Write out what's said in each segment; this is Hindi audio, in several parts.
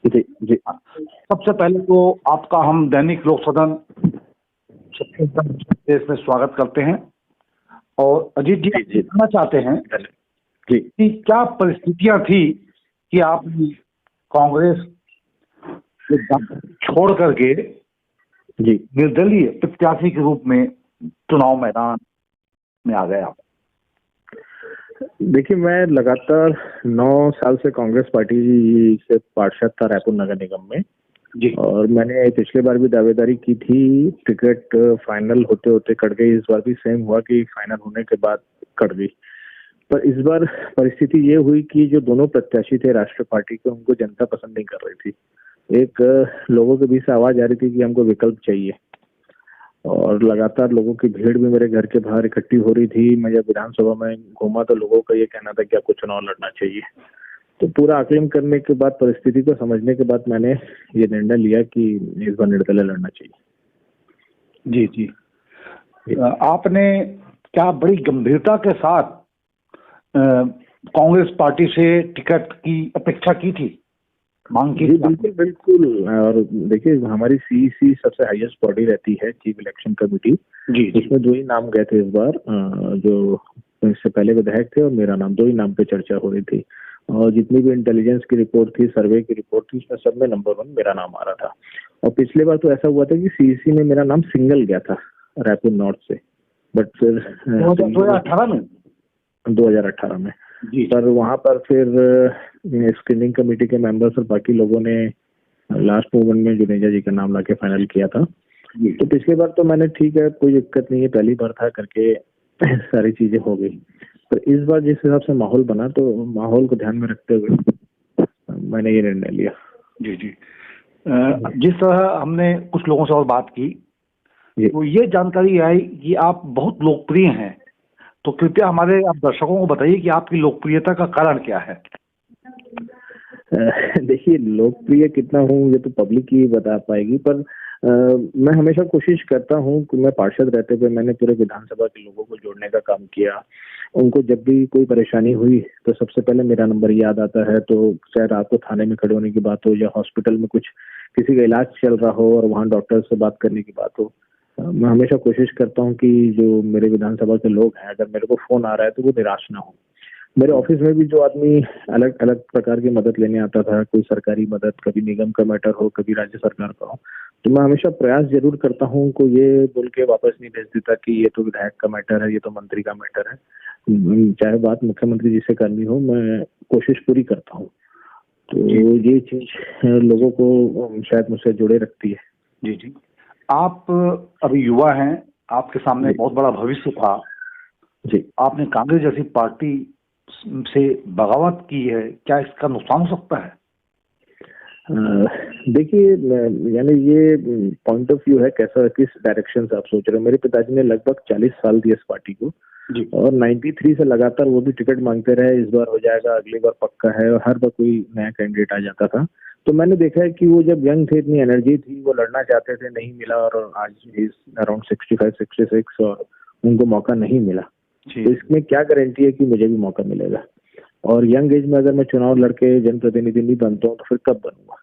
जी जी। सबसे पहले तो आपका हम दैनिक लोक सदन देश में स्वागत करते हैं। और अजीत जी, जी जी जानना चाहते हैं जी। कि क्या परिस्थितियां थी कि आप कांग्रेस छोड़ करके जी निर्दलीय प्रत्याशी के रूप में चुनाव मैदान में आ गए आप? देखिए, मैं लगातार 9 साल से कांग्रेस पार्टी से पार्षद था रायपुर नगर निगम में। जी। और मैंने पिछले बार भी दावेदारी की थी, टिकट फाइनल होते होते कट गई। इस बार भी सेम हुआ कि फाइनल होने के बाद कट गई। पर इस बार परिस्थिति ये हुई कि जो दोनों प्रत्याशी थे राष्ट्रीय पार्टी के, उनको जनता पसंद नहीं कर रही थी। एक लोगों के बीच से आवाज आ रही थी कि हमको विकल्प चाहिए। और लगातार लोगों की भीड़ भी मेरे घर के बाहर इकट्ठी हो रही थी। मैं जब विधानसभा में घूमा तो लोगों का ये कहना था कि आपको चुनाव लड़ना चाहिए। तो पूरा आकलन करने के बाद, परिस्थिति को समझने के बाद मैंने ये निर्णय लिया कि इस बार निर्दलीय लड़ना चाहिए। जी जी। आपने क्या बड़ी गंभीरता के साथ कांग्रेस पार्टी से टिकट की अपेक्षा की थी, मांग की जी थी? बिल्कुल बिल्कुल। और देखिए, हमारी सीईसी सबसे हाईएस्ट बॉडी रहती है, चीफ इलेक्शन कमेटी। जी जी। उसमें 2 ही नाम गए थे इस बार, जो इससे पहले विधायक थे और मेरा नाम, 2 ही नाम पे चर्चा हो रही थी। और जितनी भी इंटेलिजेंस की रिपोर्ट थी, सर्वे की रिपोर्ट थी, उसमें सब में नंबर 1 मेरा नाम आ रहा था। और पिछले बार तो ऐसा हुआ था कि सीईसी में मेरा नाम सिंगल गया था रायपुर नॉर्थ से। बट फिर 2018 में 2018 में जी। पर वहां पर फिर स्क्रीनिंग कमेटी के मेंबर्स और बाकी लोगों ने लास्ट मोमेंट में जुनेजा जी का नाम लाके फाइनल किया था। तो पिछली बार तो मैंने ठीक है, कोई दिक्कत नहीं है, पहली बार था करके सारी चीजें हो गई। पर इस बार जिस हिसाब से माहौल बना, तो माहौल को ध्यान में रखते हुए मैंने ये निर्णय लिया। जी जी। जिस तरह हमने कुछ लोगों से और बात की, तो ये जानकारी आई कि आप बहुत लोकप्रिय हैं। तो कृपया हमारे आप दर्शकों को बताइए कि आपकी लोकप्रियता का कारण क्या है? देखिए, लोकप्रिय कितना हूँ ये तो पब्लिक ही बता पाएगी। पर मैं हमेशा कोशिश करता हूँ कि मैं पार्षद रहते हुए मैंने पूरे विधानसभा के लोगों को जोड़ने का काम किया। उनको जब भी कोई परेशानी हुई तो सबसे पहले मेरा नंबर याद आता है। तो चाहे रात को थाने में खड़े होने की बात हो या हॉस्पिटल में कुछ किसी का इलाज चल रहा हो और वहाँ डॉक्टर से बात करने की बात हो, मैं हमेशा कोशिश करता हूँ कि जो मेरे विधानसभा के लोग हैं, अगर मेरे को फोन आ रहा है तो वो निराश ना हो। मेरे ऑफिस में भी जो आदमी अलग अलग प्रकार की मदद लेने आता था, कोई सरकारी मदद, कभी निगम का मैटर हो, कभी राज्य सरकार का हो, तो मैं हमेशा प्रयास जरूर करता हूँ उनको ये बोल के वापस नहीं भेज देता कि ये तो विधायक का मैटर है, ये तो मंत्री का मैटर है। चाहे बात मुख्यमंत्री जी से करनी हो, मैं कोशिश पूरी करता हूँ। तो ये चीज लोगों को शायद मुझसे जुड़े रखती है। जी जी। आप अभी युवा हैं, आपके सामने बहुत बड़ा भविष्य था जी। आपने कांग्रेस जैसी पार्टी से बगावत की है, क्या इसका नुकसान हो सकता है? देखिए, यानी ये पॉइंट ऑफ व्यू है, कैसा, किस डायरेक्शन से आप सोच रहे हो। मेरे पिताजी ने लगभग 40 साल दिए इस पार्टी को जी। और 93 से लगातार वो भी टिकट मांगते रहे, इस बार हो जाएगा, अगली बार पक्का है, और हर बार कोई नया कैंडिडेट आ जाता था। तो मैंने देखा है कि वो जब यंग थे, इतनी एनर्जी थी, वो लड़ना चाहते थे, नहीं मिला, और आज इज अराउंड 65-66 और उनको मौका नहीं मिला। तो इसमें क्या गारंटी है कि मुझे भी मौका मिलेगा? और यंग एज में अगर मैं चुनाव लड़के जनप्रतिनिधि नहीं बनता हूँ तो फिर कब बनूंगा?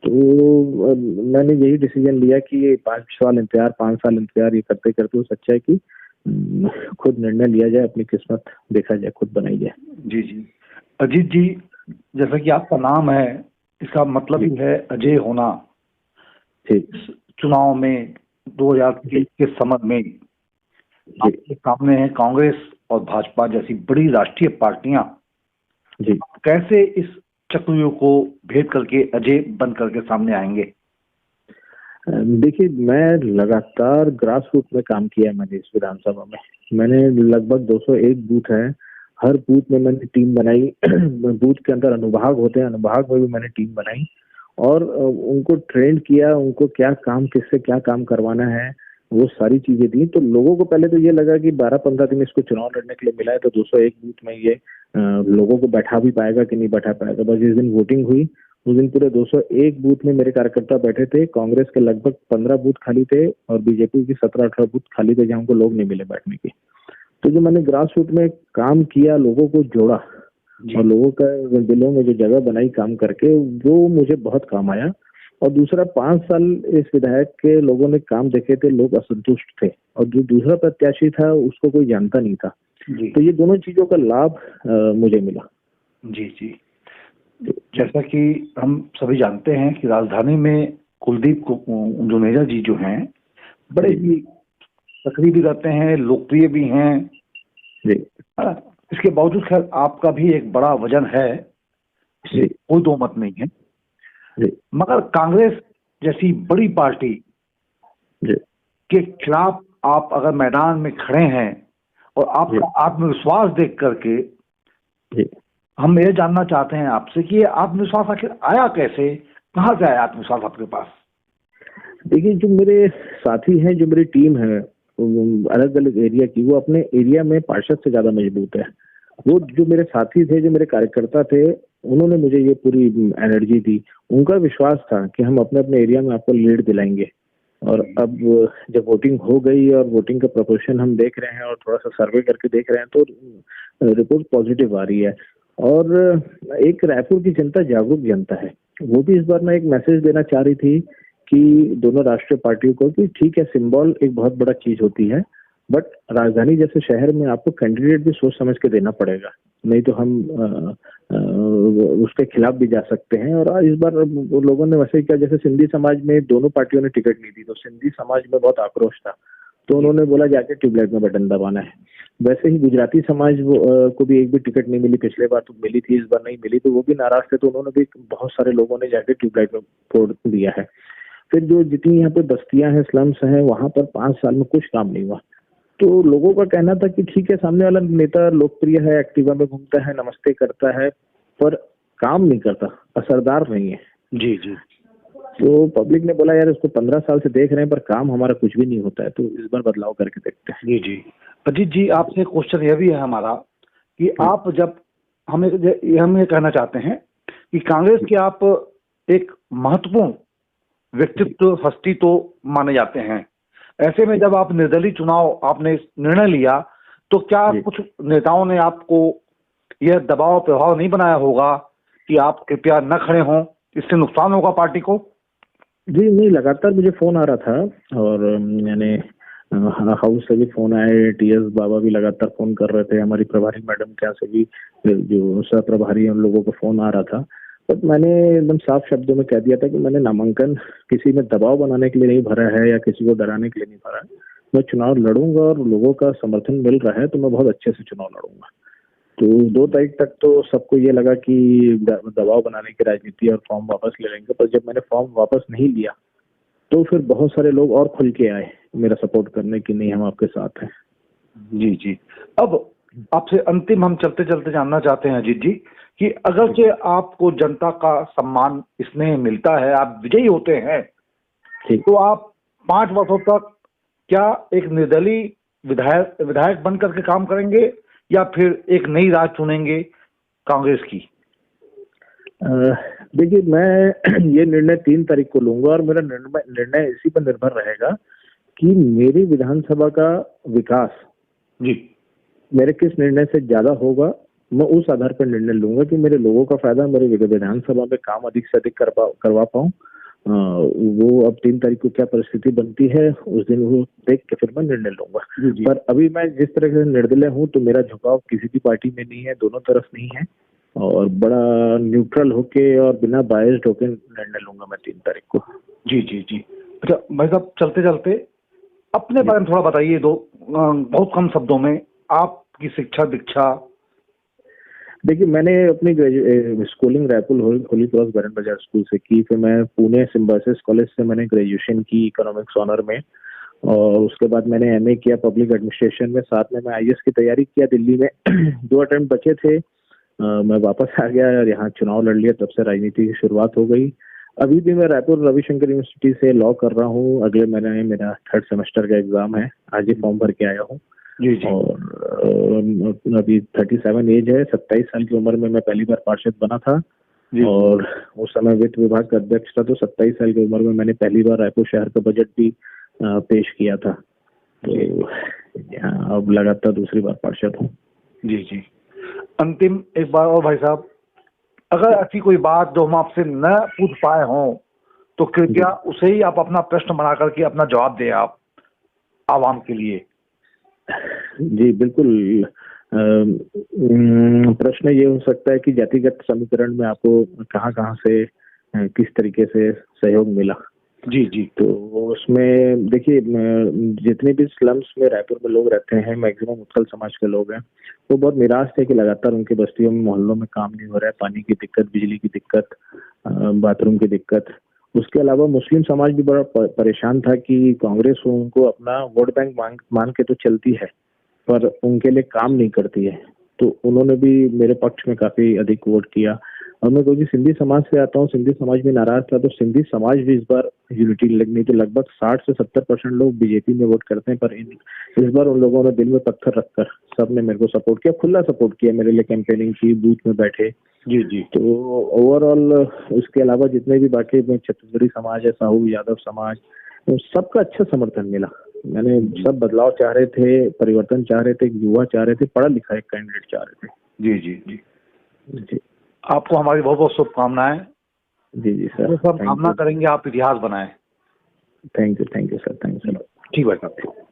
तो मैंने यही डिसीजन लिया कि 5 साल इंतजार, 5 साल इंतजार, ये करते करते वो सच्चा है कि खुद निर्णय लिया जाए, अपनी किस्मत देखा जाए, खुद बनाई जाए। जी जी। अजीत जी, जैसा कि आपका नाम है, इसका मतलब ही है अजय होना। चुनाव में 2023 के समय में आपके सामने है कांग्रेस और भाजपा जैसी बड़ी राष्ट्रीय पार्टियां। जी। कैसे इस चक्रव्यूह को भेद करके अजय बन करके सामने आएंगे? देखिए, मैं लगातार ग्रास रूट में काम किया है। मैंने इस विधानसभा में मैंने लगभग 201 बूथ है, हर बूथ में मैंने टीम बनाई। बूथ के अंदर अनुभाग होते हैं, अनुभाग में भी मैंने टीम बनाई और उनको ट्रेन किया, उनको क्या काम, किससे क्या काम करवाना है, वो सारी चीजें दी। तो लोगों को पहले तो ये लगा कि 12-15 दिन इसको चुनाव लड़ने के लिए मिला है तो 201 बूथ में ये लोगों को बैठा भी पाएगा कि नहीं बैठा पाएगा। बस जिस दिन वोटिंग हुई उस दिन पूरे 201 बूथ में मेरे कार्यकर्ता बैठे थे। कांग्रेस के लगभग 15 बूथ खाली थे और बीजेपी की 17-18 बूथ खाली थे, जहां उनको लोग नहीं मिले बैठने के। तो जो मैंने ग्रास रूट में काम किया, लोगों को जोड़ा, और लोगों का दिलों में जो जगह बनाई काम करके, वो मुझे बहुत काम आया। और दूसरा, 5 साल इस विधायक के लोगों ने काम देखे थे, लोग असंतुष्ट थे, और जो दूसरा प्रत्याशी था उसको कोई जानता नहीं था। तो ये दोनों चीजों का लाभ मुझे मिला। जी जी। जैसा कि हम सभी जानते हैं कि राजधानी में कुलदीप जुनेजा जी जो हैं, बड़े ही सक्रिय भी रहते हैं, लोकप्रिय भी हैं जी। इसके बावजूद खैर आपका भी एक बड़ा वजन है, इससे कोई दो मत नहीं है जी। मगर कांग्रेस जैसी बड़ी पार्टी जी। के खिलाफ आप अगर मैदान में खड़े हैं और आपका आत्मविश्वास देख करके जी। हम ये जानना चाहते हैं आपसे कि ये आत्मविश्वास आखिर आया कैसे, कहाँ से आया आत्मविश्वास आपके पास? देखिए, जो मेरे साथी हैं, जो मेरी टीम है अलग अलग एरिया की, वो अपने एरिया में पार्षद से ज्यादा मजबूत है। वो जो मेरे साथी थे, जो मेरे कार्यकर्ता थे, उन्होंने मुझे ये पूरी एनर्जी दी। उनका विश्वास था कि हम अपने अपने एरिया में आपको लीड दिलाएंगे। और अब जब वोटिंग हो गई और वोटिंग का प्रोपोर्शन हम देख रहे हैं और थोड़ा सा सर्वे करके देख रहे हैं, तो रिपोर्ट पॉजिटिव आ रही है। और एक रायपुर की जनता जागरूक जनता है। वो भी इस बार मैं एक मैसेज देना चाह रही थी कि दोनों राष्ट्रीय पार्टियों को, कि ठीक है, सिंबल एक बहुत बड़ा चीज होती है, बट राजधानी जैसे शहर में आपको कैंडिडेट भी सोच समझ के देना पड़ेगा, नहीं तो हम उसके खिलाफ भी जा सकते हैं। और इस बार लोगों ने वैसे किया, जैसे सिंधी समाज में दोनों पार्टियों ने टिकट नहीं दी, तो सिंधी समाज में बहुत आक्रोश था, तो उन्होंने बोला जाके ट्यूबलाइट में बटन दबाना है। वैसे ही गुजराती समाज को भी एक भी टिकट नहीं मिली, पिछले बार तो मिली थी, इस बार नहीं मिली, तो वो भी नाराज थे, तो उन्होंने भी, बहुत सारे लोगों ने जाके ट्यूबलाइट में फोड़ दिया है। फिर जो जितनी यहाँ पे बस्तियां हैं, स्लम्स हैं, वहां पर 5 साल में कुछ काम नहीं हुआ। तो लोगों का कहना था कि ठीक है, सामने वाला नेता लोकप्रिय है, एक्टिवा में घूमता है, नमस्ते करता है, पर काम नहीं करता, असरदार नहीं है। जी जी। तो पब्लिक ने बोला, यार इसको 15 साल से देख रहे हैं पर काम हमारा कुछ भी नहीं होता है, तो इस बार बदलाव करके देखते हैं। जी जी। अजीत जी, आपसे क्वेश्चन यह भी है हमारा कि आप जब हम ये कहना चाहते हैं कि कांग्रेस के आप एक महत्वपूर्ण व्यक्तित्व, हस्ती तो माने जाते हैं, ऐसे में जब आप निर्दलीय चुनाव आपने निर्णय लिया, तो क्या कुछ नेताओं ने आपको यह दबाव प्रभाव नहीं बनाया होगा कि आप कृपया न खड़े हों, इससे नुकसान होगा पार्टी को? जी नहीं, लगातार मुझे फोन आ रहा था, और मैंने हाउस से भी फोन आए, टीएस बाबा भी लगातार फोन कर रहे थे, हमारी प्रभारी मैडम के यहाँ से भी, जो सह प्रभारी हैं, उन लोगों को फोन आ रहा था। बट मैंने एकदम साफ शब्दों में कह दिया था कि मैंने नामांकन किसी में दबाव बनाने के लिए नहीं भरा है या किसी को डराने के लिए नहीं भरा है। मैं चुनाव लड़ूंगा और लोगों का समर्थन मिल रहा है तो मैं बहुत अच्छे से चुनाव लड़ूंगा। तो 2 तारीख तक तो सबको ये लगा कि दबाव बनाने की राजनीति और फॉर्म वापस ले लेंगे, पर जब मैंने फॉर्म वापस नहीं लिया तो फिर बहुत सारे लोग और खुल के आए मेरा सपोर्ट करने की, नहीं हम आपके साथ हैं। जी जी। अब आपसे अंतिम हम चलते चलते जानना चाहते हैं अजीत जी कि अगर से आपको जनता का सम्मान स्नेह मिलता है, आप विजयी होते हैं, तो आप 5 वर्षों तक क्या एक निर्दलीय विधायक बन करके काम करेंगे या फिर एक नई राह चुनेंगे कांग्रेस की? देखिए, मैं ये निर्णय 3 तारीख को लूंगा, और मेरा निर्णय इसी पर निर्भर रहेगा कि मेरी विधानसभा का विकास जी मेरे किस निर्णय से ज्यादा होगा। मैं उस आधार पर निर्णय लूंगा कि मेरे लोगों का फायदा मेरे विधानसभा में काम अधिक से अधिक करवा पाऊं। वो अब 3 तारीख को क्या परिस्थिति बनती है, उस दिन वो देख के फिर मैं निर्णय लूंगा। पर अभी मैं जिस तरह से निर्दलीय हूँ, तो मेरा झुकाव किसी भी पार्टी में नहीं है, दोनों तरफ नहीं है, और बड़ा न्यूट्रल होके और बिना बायस्ड होके निर्णय लूंगा मैं 3 तारीख को। जी जी जी। अच्छा भाई साहब, चलते चलते अपने बारे में थोड़ा बताइए, बहुत कम शब्दों में, आपकी शिक्षा दीक्षा। देखिए, मैंने अपनी स्कूलिंग रायपुर होली क्रॉस बरन बाजार स्कूल से की, फिर मैं पुणे सिम्बायोसिस कॉलेज से मैंने ग्रेजुएशन की इकोनॉमिक्स ऑनर में, और उसके बाद मैंने एमए किया पब्लिक एडमिनिस्ट्रेशन में, साथ में मैं आईएएस की तैयारी किया दिल्ली में। 2 अटेम्प्ट बचे थे, मैं वापस आ गया और यहाँ चुनाव लड़ लिया, तब से राजनीति की शुरुआत हो गई। अभी भी मैं रायपुर रविशंकर यूनिवर्सिटी से लॉ कर रहा हूँ, अगले महीने मेरा 3rd सेमेस्टर का एग्जाम है, आज ही फॉर्म भर के आया हूँ। जी जी। और अभी 37 एज है, 27 साल की उम्र में मैं पहली बार पार्षद बना था, और उस समय वित्त विभाग का अध्यक्ष था, तो 27 साल की उम्र में मैंने पहली बार रायपुर शहर का बजट भी पेश किया था। तो यहाँ अब लगातार दूसरी बार पार्षद हूँ। जी जी। अंतिम एक बार और भाई साहब, अगर ऐसी कोई बात जो हम आपसे न पूछ पाए हों तो कृपया उसे ही आप अपना प्रश्न बना करके अपना जवाब दें आप आवाम के लिए। जी बिल्कुल। प्रश्न ये हो सकता है कि जातिगत समीकरण में आपको कहाँ कहाँ से किस तरीके से सहयोग मिला। जी जी। तो उसमें देखिए, जितने भी स्लम्स में रायपुर में लोग रहते हैं, मैक्सिमम उत्कल समाज के लोग हैं, वो बहुत निराश थे कि लगातार उनकी बस्तियों में, मोहल्लों में काम नहीं हो रहा है। पानी की दिक्कत, बिजली की दिक्कत, बाथरूम की दिक्कत। उसके अलावा मुस्लिम समाज भी बड़ा परेशान था कि कांग्रेस उनको अपना वोट बैंक मान के तो चलती है, पर उनके लिए काम नहीं करती है। तो उन्होंने भी मेरे पक्ष में काफी अधिक वोट किया। और मैं क्योंकि सिंधी समाज से आता हूँ, सिंधी समाज भी नाराज था, तो सिंधी समाज भी इस बार यूनिटी लगनी, तो लगभग 60 से 70% लोग बीजेपी में वोट करते हैं, पर इस बार उन लोगों ने दिल में पत्थर रखकर सबने मेरे को सपोर्ट किया, खुला सपोर्ट किया, मेरे लिए कैंपेनिंग की, बूथ में बैठे। जी जी। तो ओवरऑल उसके अलावा जितने भी बाकी छत्तीसगढ़ी समाज है, साहू यादव समाज, तो सबका अच्छा समर्थन मिला। मैंने सब बदलाव चाह रहे थे, परिवर्तन चाह रहे थे, युवा चाह रहे थे, पढ़ा लिखा एक कैंडिडेट चाह रहे थे। जी जी जी जी। आपको हमारी बहुत बहुत शुभकामनाएं। जी जी सर, सब कामना करेंगे आप इतिहास बनाएं। Thank you sir, thank you. ठीक है।